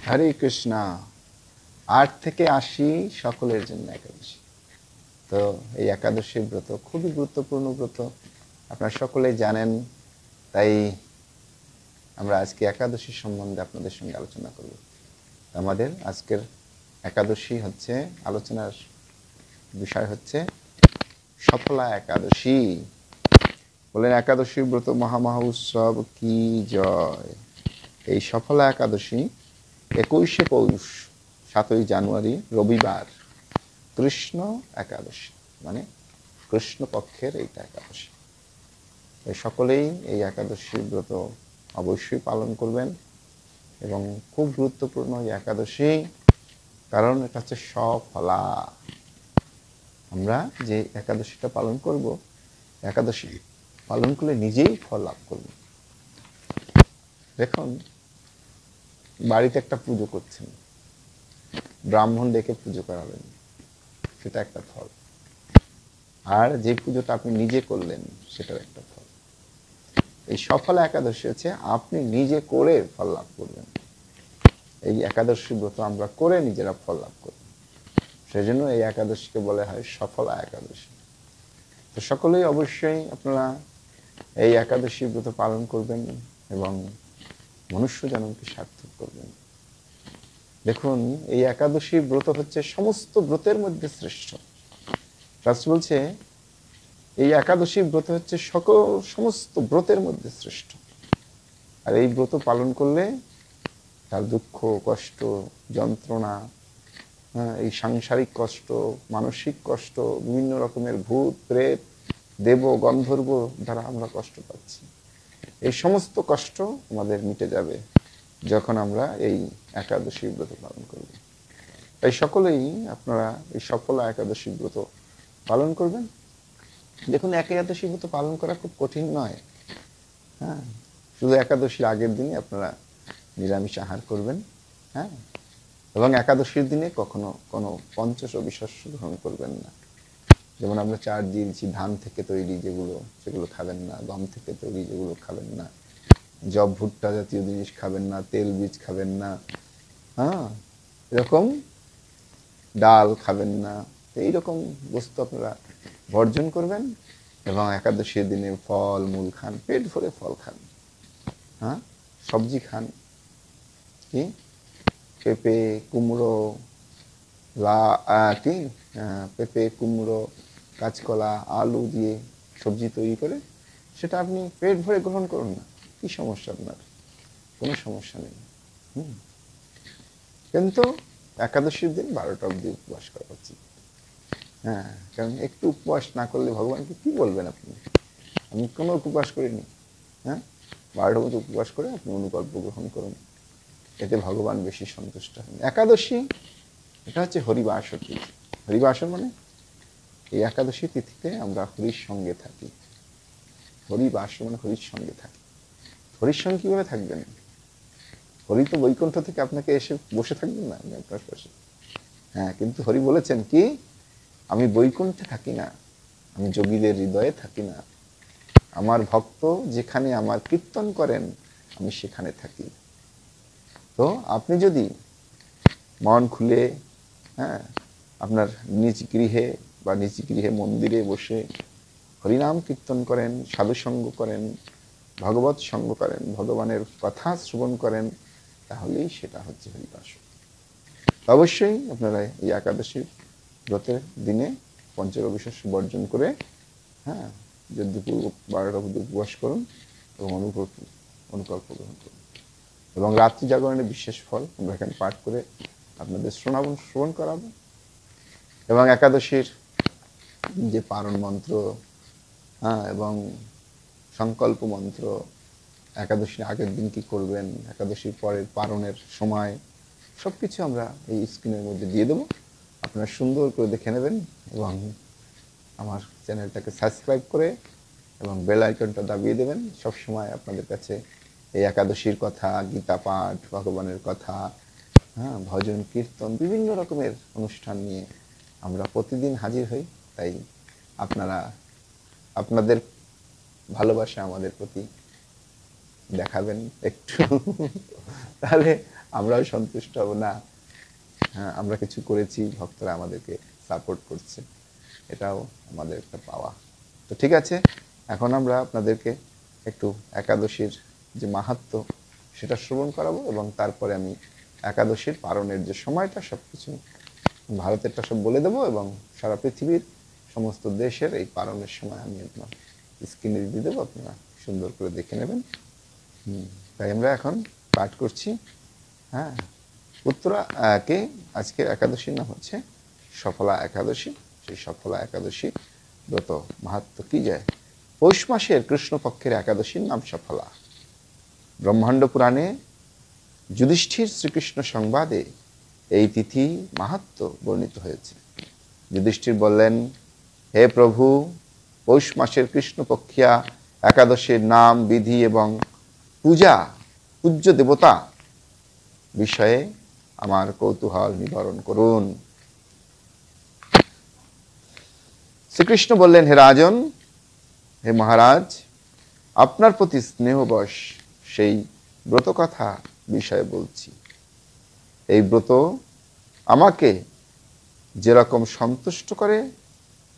হরে কৃষ্ণা। ৮ থেকে ৮০ সকলের জন্য একাদশী। তো এই একাদশী ব্রত খুবই গুরুত্বপূর্ণ ব্রত, আপনারা সকলেই জানেন। তাই আমরা আজকে একাদশী সম্বন্ধে আপনাদের সঙ্গে আলোচনা করব। আমাদের আজকের একাদশী হচ্ছে, আলোচনার বিষয় হচ্ছে সফলা একাদশী। বলেন একাদশী ব্রত মহামহা উৎসব কি জয়। এই সফলা একাদশী ২১শে পৌষ ৭ই জানুয়ারি রবিবার, কৃষ্ণ একাদশী, মানে কৃষ্ণপক্ষের এইটা একাদশী। তাই সকলেই এই একাদশী ব্রত অবশ্যই পালন করবেন এবং খুব গুরুত্বপূর্ণ এই একাদশী, কারণ এটা হচ্ছে সফলা। আমরা যে একাদশীটা পালন করব, একাদশী পালন করলে নিজেই ফল লাভ করব। দেখুন, বাড়িতে একটা পুজো করছেন, ব্রাহ্মণ ডেকে পুজো করাবেন, সেটা একটা ফল। আর যে পুজোটা আপনি নিজে করলেন সেটার একটা ফল। এই সফলা একাদশী হচ্ছে আপনি নিজে করে ফল লাভ করবেন। এই একাদশী ব্রত আমরা করে নিজেরা ফল লাভ করব, সেই জন্য এই একাদশীকে বলা হয় সফলা একাদশী। তো সকলেই অবশ্যই আপনারা এই একাদশী ব্রত পালন করবেন এবং মনুষ্য জন্মকে সার্থক করবেন। দেখুন, এই একাদশী ব্রত হচ্ছে সমস্ত ব্রতের মধ্যে শ্রেষ্ঠ। শাস্ত্র বলছে এই একাদশী ব্রত হচ্ছে সমস্ত ব্রতের মধ্যে শ্রেষ্ঠ। আর এই ব্রত পালন করলে তার দুঃখ, কষ্ট, যন্ত্রণা, এই সাংসারিক কষ্ট, মানসিক কষ্ট, বিভিন্ন রকমের ভূত প্রেত দেব গন্ধর্ব দ্বারা আমরা কষ্ট পাচ্ছি, এই সমস্ত কষ্ট আমাদের মিটে যাবে যখন আমরা এই একাদশী ব্রত পালন করব। তাই সকলেই আপনারা এই সফলা একাদশী ব্রত পালন করবেন। দেখুন, একাদশী ব্রত পালন করা খুব কঠিন নয়। হ্যাঁ, শুধু একাদশীর আগের দিনে আপনারা নিরামিষ আহার করবেন। হ্যাঁ, এবং একাদশীর দিনে কখনো কোনো পঞ্চশবী শস্য গ্রহণ করবেন না। যেমন আমরা চার দিয়েছি, ধান থেকে তৈরি যেগুলো, সেগুলো খাবেন না। গম থেকে তৈরি যেগুলো খাবেন না। জব ভুট্টা জাতীয় জিনিস খাবেন না। তেল বীজ খাবেন না। হ্যাঁ, এরকম ডাল খাবেন না। এইরকম বস্তু আপনারা বর্জন করবেন এবং একাদশীর দিনে ফল মূল খান, পেট ভরে ফল খান। হ্যাঁ, সবজি খান, কি পেঁপে কুমড়ো, পেঁপে কুমড়ো, কাঁচকলা, আলু দিয়ে সবজি তৈরি করে সেটা আপনি পেট ভরে গ্রহণ করুন না। কি সমস্যা আপনার? কোনো সমস্যা নেই। কিন্তু একাদশীর দিন 12টা অবধি উপবাস করা উচিত। হ্যাঁ, কারণ একটু উপবাস না করলে ভগবানকে কি বলবেন আপনি? আমি কোনো উপবাস করিনি। হ্যাঁ, 12টা মতো উপবাস করে আপনি অনুকল্প গ্রহণ করুন, এতে ভগবান বেশি সন্তুষ্ট হন। একাদশী এটা হচ্ছে হরিবাসর তিথি। হরিবাসর মানে এই একাদশী তিথিতে আমরা হরির সঙ্গে থাকি। হরিবাসর মানে হরির সঙ্গে থাকি। হরির সঙ্গে কিভাবে থাকবেন? হরি তো বৈকুণ্ঠ থেকে আপনাকে এসে বসে থাকবেন না আপনার পাশে। হ্যাঁ, কিন্তু হরি বলেছেন কি, আমি বৈকুণ্ঠে থাকি না, আমি যোগীদের হৃদয়ে থাকি না। আমার ভক্ত যেখানে আমার কীর্তন করেন আমি সেখানে থাকি। তো আপনি যদি মন খুলে, হ্যাঁ, আপনার নিজ গৃহে বা নিজ গৃহে মন্দিরে বসে হরিনাম কীর্তন করেন, সাধুসঙ্গ করেন, ভগবত সঙ্গ করেন, ভগবানের কথা শ্রবণ করেন, তাহলেই সেটা হচ্ছে হরিবাস। অবশ্যই আপনারা এই একাদশীর ব্রতের দিনে পঞ্চরবি শস্য বর্জন করে, হ্যাঁ, যদ্যপূর্বক 12টা অবধি উপবাস করুন এবং অনুকল্প গ্রহণ করুন। এবং রাত্রি জাগরণের বিশেষ ফল আমরা এখানে পাঠ করে আপনাদের শ্রবণ করাবো। এবং একাদশীর যে পারণ মন্ত্র, হ্যাঁ, এবং সংকল্প মন্ত্র, একাদশীর আগের দিন কি করবেন, একাদশীর পরের পারণের সময়, সব কিছু আমরা এই স্ক্রিনের মধ্যে দিয়ে দেবো। আপনারা সুন্দর করে দেখে নেবেন এবং আমার চ্যানেলটাকে সাবস্ক্রাইব করে এবং বেল আইকনটা দাবিয়ে দেবেন। সবসময় আপনাদের কাছে এই একাদশীর কথা, গীতা পাঠ, ভগবানের কথা, হ্যাঁ, ভজন কীর্তন, বিভিন্ন রকমের অনুষ্ঠান নিয়ে আমরা প্রতিদিন হাজির হই। তাই আপনারা আপনাদের ভালোবাসা আমাদের প্রতি দেখাবেন একটু, তাহলে আমরাও সন্তুষ্ট হব না? হ্যাঁ, আমরা কিছু করেছি, ভক্তরা আমাদেরকে সাপোর্ট করছে, এটাও আমাদের একটা পাওয়া। তো ঠিক আছে, এখন আমরা আপনাদেরকে একটু একাদশীর যে মাহাত্ম্য সেটা শ্রবণ করাবো, এবং তারপরে আমি একাদশীর পালনের যে সময়টা সবকিছু ভারতেরটা সব বলে দেবো, এবং সারা পৃথিবীর সমস্ত দেশের এই পালনের সময় আমি আপনার স্ক্রিনে দিয়ে দেবো, আপনারা সুন্দর করে দেখে নেবেন। তাই আমরা এখন পাঠ করছি। হ্যাঁ, উত্তরা কে আজকে একাদশীর নাম হচ্ছে সফলা একাদশী। সেই সফলা একাদশী ব্রত মাহাত্ম্য কি যায়? পৌষ মাসের কৃষ্ণপক্ষের একাদশীর নাম সফলা। ব্রহ্মাণ্ড পুরাণে যুধিষ্ঠির শ্রীকৃষ্ণ সংবাদে এই তিথি মাহাত্ম্য বর্ণিত হয়েছে। যুধিষ্ঠির বললেন, হে প্রভু, পৌষ মাসের কৃষ্ণপক্ষিয়া একাদশীর নাম, বিধি এবং পূজ্য দেবতা বিষয়ে আমার কৌতূহল নিবারণ করুন। শ্রীকৃষ্ণ বললেন, হে রাজন, হে মহারাজ, আপনার প্রতি স্নেহবশ সেই ব্রত কথা বিষয়ে বলছি। এই ব্রত আমাকে যেরকম সন্তুষ্ট করে,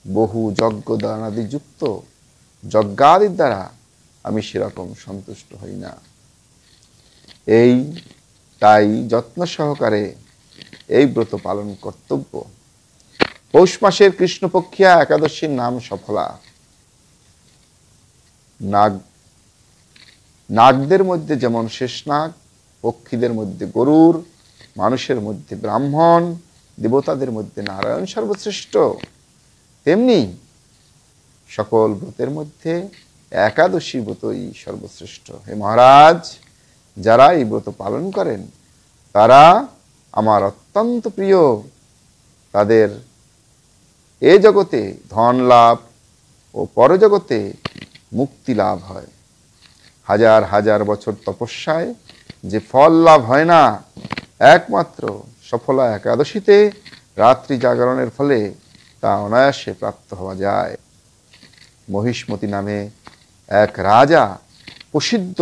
বহু যজ্ঞ দানাদি যুক্ত যজ্ঞাদির দ্বারা আমি সেরকম সন্তুষ্ট হই না। তাই যত্ন সহকারে এই ব্রত পালন কর্তব্য। পৌষ মাসের কৃষ্ণপক্ষিয়া একাদশীর নাম সফলা। নাগদের মধ্যে যেমন শেষনাগ, পক্ষীদের মধ্যে গরুর, মানুষের মধ্যে ব্রাহ্মণ, দেবতাদের মধ্যে নারায়ণ সর্বশ্রেষ্ঠ, তেমনি সকল ব্রতের মধ্যে একাদশী ব্রতই সর্বশ্রেষ্ঠ। হে মহারাজ, যারা এই ব্রত পালন করেন তারা আমার অত্যন্ত প্রিয়। তাদের এ জগতে ধন লাভ ও পরজগতে মুক্তি লাভ হয়। হাজার হাজার বছর তপস্যায় যে ফল লাভ হয় না, একমাত্র সফলা একাদশীতে রাত্রি জাগরণের ফলে তা অনায়াসে প্রাপ্ত হওয়া যায়। মহিষ্মতি নামে এক রাজা প্রসিদ্ধ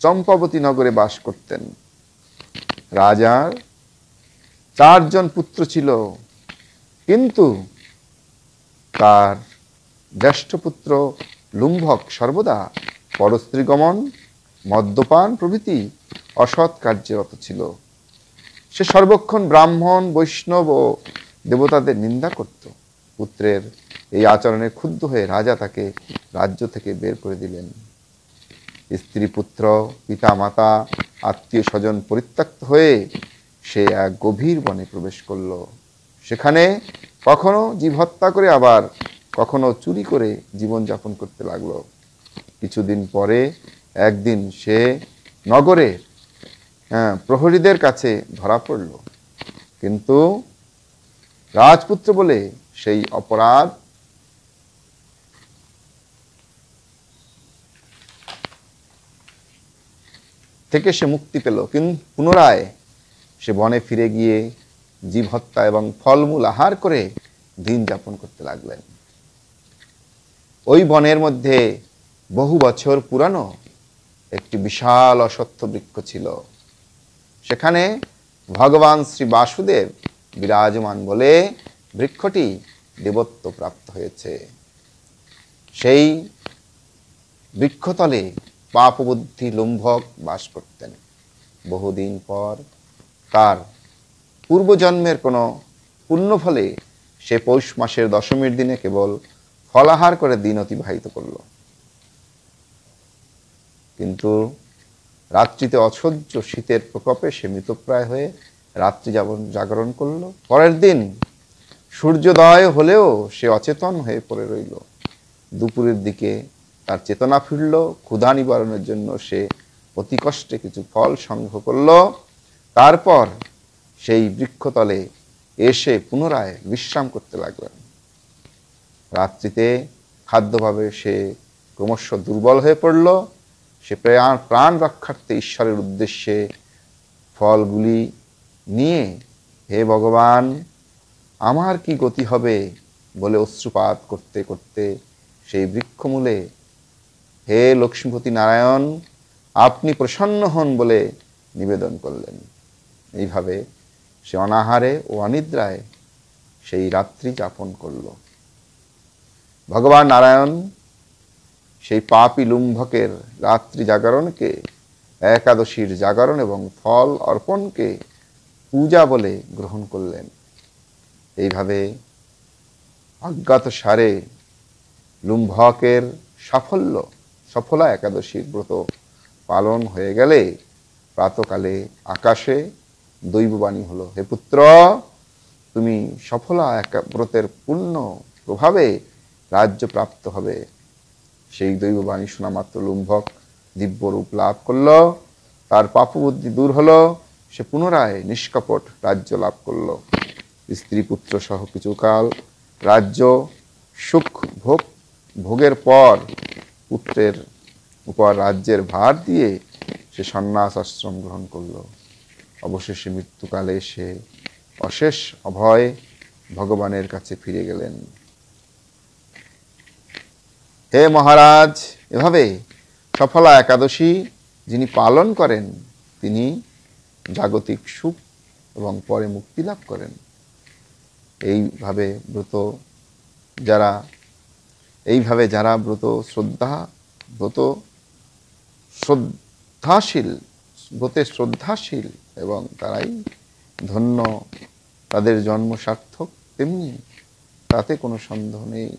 চম্পাবতী নগরে বাস করতেন। রাজার 4 জন পুত্র ছিল, কিন্তু তার জ্যেষ্ঠ পুত্র লুম্ভক সর্বদা পরস্ত্রী গমন, মদ্যপান প্রভৃতি অসৎ কার্যে রত ছিল। সে সর্বক্ষণ ব্রাহ্মণ, বৈষ্ণব ও দেবতাদের নিন্দা করত। পুত্রের এই আচরণে ক্ষুব্ধ হয়ে রাজা তাকে রাজ্য থেকে বের করে দিলেন। স্ত্রী, পুত্র, পিতা মাতা, আত্মীয় স্বজন পরিত্যক্ত হয়ে সে এক গভীর বনে প্রবেশ করল। সেখানে কখনো জীব হত্যা করে, আবার কখনো চুরি করে জীবনযাপন করতে লাগলো। কিছুদিন পরে একদিন সে নগরের প্রহরীদের কাছে ধরা পড়ল, কিন্তু রাজপুত্র বলে সেই অপরাধ থেকে সে মুক্তি পেল। কিন্তু পুনরায় সে বনে ফিরে গিয়ে জীব হত্যা এবং ফলমূল আহার করে দিন যাপন করতে লাগলেন। ওই বনের মধ্যে বহু বছর পুরানো একটি বিশাল অশ্বত্থ বৃক্ষ ছিল। সেখানে ভগবান শ্রী বাসুদেব বিরাজমান বলে বৃক্ষটি দেবত্ব প্রাপ্ত হয়েছে। সেই বৃক্ষতলে পাপবুদ্ধি লুম্ভক বাস করতেন। বহুদিন পর তার পূর্বজন্মের কোনো পুণ্য ফলে সে পৌষ মাসের দশমীর দিনে কেবল ফলাহার করে দিন অতিবাহিত করল। কিন্তু রাত্রিতে অসহ্য শীতের প্রকোপে সে মৃতপ্রায় হয়ে রাত্রি জাগরণ করল। পরের দিন সূর্যোদয় হলেও সে অচেতন হয়ে পড়ে রইল। দুপুরের দিকে তার চেতনা ফিরল। ক্ষুধা নিবারণের জন্য সে অতি কষ্টে কিছু ফল সংগ্রহ করল। তারপর সেই বৃক্ষতলে এসে পুনরায় বিশ্রাম করতে লাগলেন। রাত্রিতে খাদ্যভাবে সে ক্রমশ দুর্বল হয়ে পড়ল। সে প্রাণ রক্ষার্থে ঈশ্বরের উদ্দেশ্যে ফলগুলি নিয়ে, হে ভগবান, আমার কি গতি হবে বলে অশ্রুপাত করতে করতে সেই বৃক্ষমূলে, হে লক্ষ্মীপতি নারায়ণ, আপনি প্রসন্ন হন বলে নিবেদন করলেন। এইভাবে সে অনাহারে ও অনিদ্রায় সেই রাত্রি যাপন করল। ভগবান নারায়ণ সেই পাপী লুম্ভকের রাত্রি জাগরণকে, একাদশীর জাগরণ এবং ফল অর্পণকে পূজা বলে গ্রহণ করলেন। এইভাবে অজ্ঞাত সারে লুম্ভকের সফলা একাদশীর ব্রত পালন হয়ে গেলে প্রাতকালে আকাশে দৈববাণী হলো, হে পুত্র, তুমি সফলা ব্রতের পূর্ণ প্রভাবে রাজ্য প্রাপ্ত হবে। সেই দৈববাণী শোনা মাত্র লুম্ভক দিব্য রূপ লাভ করল, তার পাপবুদ্ধি দূর হলো, সে পুনরায় নিষ্কপট রাজ্য লাভ করল। স্ত্রী পুত্র সহ কিছুকাল রাজ্য সুখ ভোগের পর পুত্রের উপর রাজ্যের ভার দিয়ে সে সন্ন্যাস আশ্রম গ্রহণ করল। অবশেষে মৃত্যুকালে সে অশেষ অভয় ভগবানের কাছে ফিরে গেলেন। হে মহারাজ, এভাবে সফলা একাদশী যিনি পালন করেন তিনি জাগতিক সুখ এবং পরে মুক্তি লাভ করেন। এইভাবে যারা ব্রতে শ্রদ্ধাশীল এবং তারাই ধন্য, তাদের জন্ম সার্থক, তেমনি তাতে কোনো সন্দেহ নেই।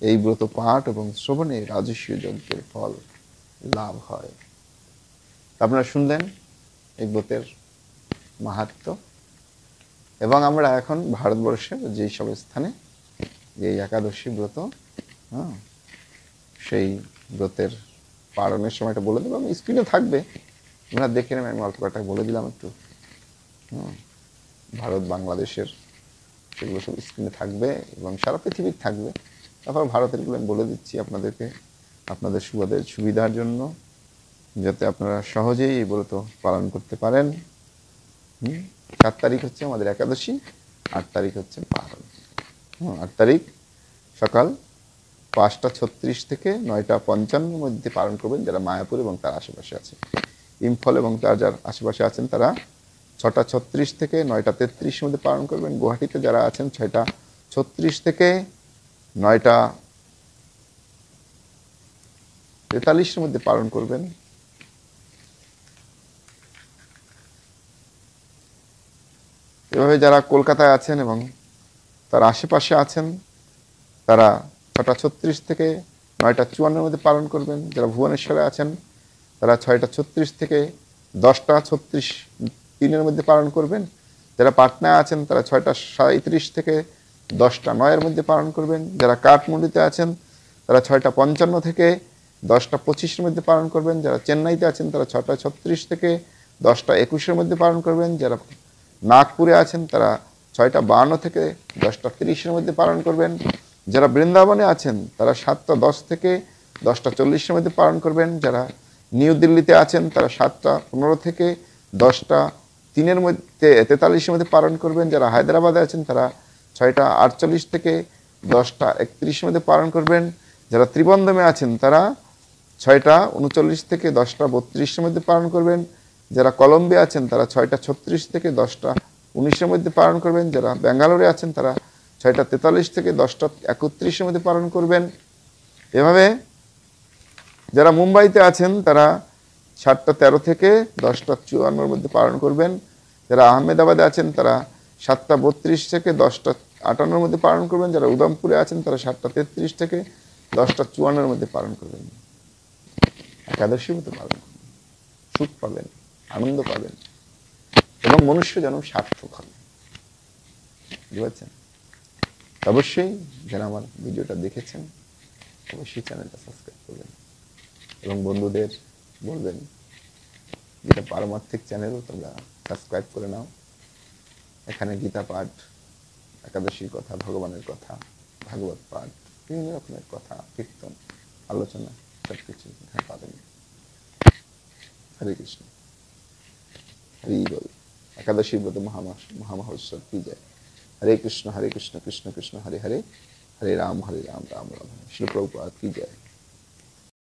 এই ব্রত পাঠ এবং শ্রবণে রাজস্বীয় যজ্ঞের ফল লাভ হয়। আপনারা শুনলেন এই ব্রতের মাহাত্ম্য। এবং আমরা এখন ভারতবর্ষের যেই সব স্থানে এই একাদশী ব্রত, সেই ব্রতের পালনের সময়টা বলে দেবো, আমি স্ক্রিনে থাকবে, আপনারা দেখে নেবেন। আমি অল্প কয়েকটা বলে দিলাম একটু। ভারত বাংলাদেশের সেগুলো সব স্ক্রিনে থাকবে এবং সারা পৃথিবীর থাকবে। তারপর ভারতেরগুলো আমি বলে দিচ্ছি আপনাদেরকে, আপনাদের সুবিধার জন্য, যাতে আপনারা সহজেই এই ব্রত পালন করতে পারেন। 7 তারিখ হচ্ছে আমাদের একাদশী, 8 তারিখ হচ্ছে পালন। 8 তারিখ সকাল 5:36 থেকে 9:55 মধ্যে পালন করবেন যারা মায়াপুর এবং তার আশেপাশে আছে। ইম্ফল এবং তার যার আশেপাশে আছেন তারা 6:36 থেকে 9:33 মধ্যে পালন করবেন। গুয়াহাটিতে যারা আছেন 6:36 থেকে 9:43 মধ্যে পালন করবেন। এভাবে যারা কলকাতায় আছেন এবং তার আশেপাশে আছেন তারা 6:36 থেকে 9:54 মধ্যে পালন করবেন। যারা ভুবনেশ্বরে আছেন তারা 6:36 থেকে 10:36 মধ্যে পালন করবেন। যারা পাটনায় আছেন তারা 6:37 থেকে 10:09 মধ্যে পালন করবেন। যারা কাঠমান্ডুতে আছেন তারা 6:55 থেকে 10:25 মধ্যে পালন করবেন। যারা চেন্নাইতে আছেন তারা 6:36 থেকে 10:21 মধ্যে পালন করবেন। যারা নাগপুরে আছেন তারা 6:52 থেকে 10:30 মধ্যে পালন করবেন। যারা বৃন্দাবনে আছেন তারা 7:10 থেকে 10:40 মধ্যে পালন করবেন। যারা নিউ দিল্লিতে আছেন তারা 7:15 থেকে 10:43 মধ্যে পালন করবেন। যারা হায়দ্রাবাদে আছেন তারা 6:48 থেকে 10:31 মধ্যে পালন করবেন। যারা ত্রিবন্ধমে আছেন তারা 6:39 থেকে 10:32 মধ্যে পালন করবেন। যারা কলম্বে আছেন তারা 6:36 থেকে 10:19 মধ্যে পালন করবেন। যারা ব্যাঙ্গালোরে আছেন তারা 6:43 থেকে 10:31 মধ্যে পালন করবেন। এভাবে যারা মুম্বাইতে আছেন তারা 7:13 থেকে 10:54 মধ্যে পালন করবেন। যারা আহমেদাবাদে আছেন তারা 7:32 থেকে 10:58 মধ্যে পালন করবেন। যারা উদমপুরে আছেন তারা 7:33 থেকে 10:54 মধ্যে পালন করবেন। একাদশী মতো পালন করবেন, সুখ পাবেন, আনন্দ পাবেন এবং মনুষ্য জন্ম সার্থক হবে। বুঝেছেন? অবশ্যই যারা আমার ভিডিওটা দেখেছেন অবশ্যই চ্যানেলটা সাবস্ক্রাইব করবেন এবং বন্ধুদের বলবেন যেটা পারমার্থিক চ্যানেল, তোমরা সাবস্ক্রাইব করে নাও। এখানে গীতা পাঠ, একাদশীর কথা, ভগবানের কথা, ভাগবত পাঠ, বিভিন্ন রকমের কথা, কীর্তন, আলোচনা সবকিছু এখানে পাবেন। হরে কৃষ্ণ, হরি বল। একাদশী ব্রত মহামহোৎসব কি যায়। হরে কৃষ্ণ কৃষ্ণ কৃষ্ণ হরে হরে, হরে রাম রাম রাম। শ্রী প্রভুপাদ কি যায়।